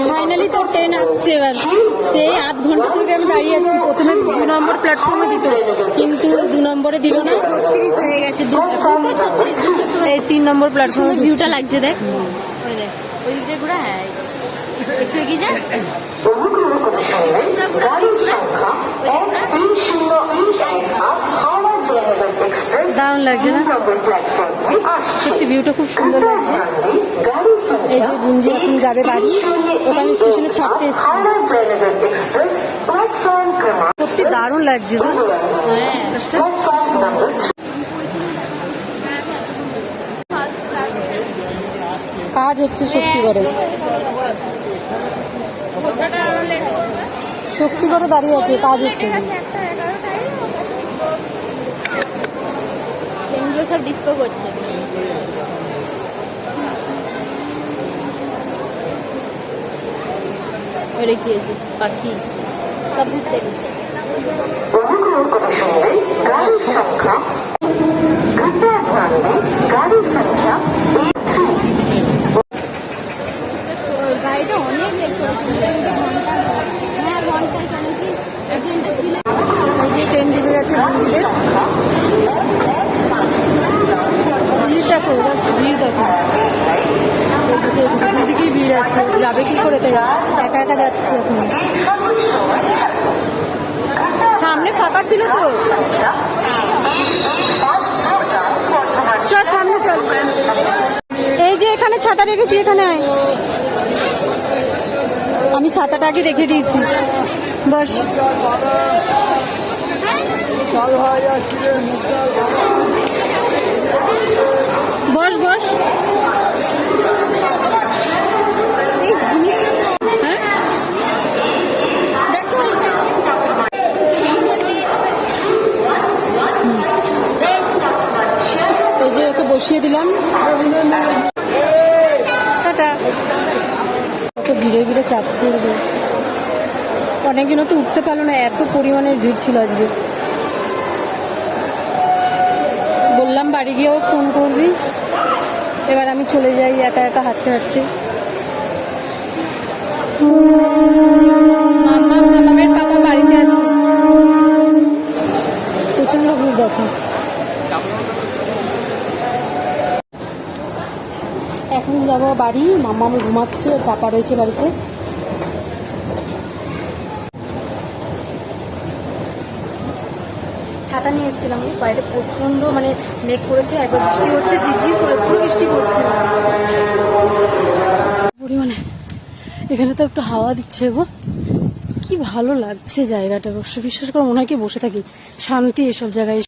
Finally তো train আসছে এবার। সেই আধ ঘন্টা থেকে আমি দাঁড়িয়ে আছি। প্রথমে 2 নম্বর প্ল্যাটফর্মে দিত, কিন্তু 2 নম্বরে দিল না, 36 হয়ে গেছে। 36 এই 3 নম্বর প্ল্যাটফর্মে ভিউটা লাগছে। দেখ ওই দেখ ওই দিক দিয়ে ঘোরা। হ্যাঁ একটু এগিয়ে যা। দারুণ লাগছে না? সত্যি ভিউটা খুব সুন্দর লাগছে। এই যে গুঞ্জি এখন যাবে বাড়ি, ওটা আমি স্টেশনে ছাড়তে এসেছি। সত্যি দারুণ লাগছে। হ্যাঁ কাজ হচ্ছে শক্তিগড়ে। শক্তিগড়ে দাঁড়িয়ে আছে, কাজ হচ্ছে। এগুলো সব ডিস্কো করছে। এটা কি পাখি সব ঘুরতে গেছে। গাড়িটা অনেক লেট করেছিল। হ্যাঁ ঘন্টায় জানি কি ট্রেনটা ছিল। ওই যে ট্রেন ঢুকে গেছে মন্দিরে। ভিড় দেখো, জাস্ট ভিড় দেখো। দুদিকেই ভিড় আছে, যাবে কি করে? তাই একা একা যাচ্ছে এখন। সামনে ফাঁকা ছিল তো, চল সামনে চল। এই যে এখানে ছাতা রেখেছি, এখানে আয়। আমি ছাতাটা আগে রেখে দিয়েছি। বস বস বস। এই জিনিস হ্যাঁ দেখো। এই যে ওকে বসিয়ে দিলাম। টাটা। কত ভিড়ে ভিড়ে চাপছে। অনেকদিনও তো উঠতে পারলো না, এত পরিমাণের ভিড় ছিল আজকে। বললাম বাড়ি গিয়েও ফোন করবি। এবার আমি চলে যাই একা একা হাঁটতে হাঁটতে। মামামের পাপা বাড়িতে আছে। প্রচন্ড ভিড় দেখো। এখন যাবো বাড়ি। মামাম ঘুমাচ্ছে, পাপা রয়েছে বাড়িতে। ছাতা নিয়ে এসেছিলাম। বাইরে প্রচন্ড মানে মেঘ পড়েছে, একবার বৃষ্টি হচ্ছে, ঝিরঝির করে পুরো বৃষ্টি পড়ছে পরিমাণে। এখানে তো একটু হাওয়া দিচ্ছে গো, কি ভালো লাগছে জায়গাটা। অবশ্য বিশ্বাস করো, মনে হয় কি বসে থাকি, শান্তি এসব জায়গায়।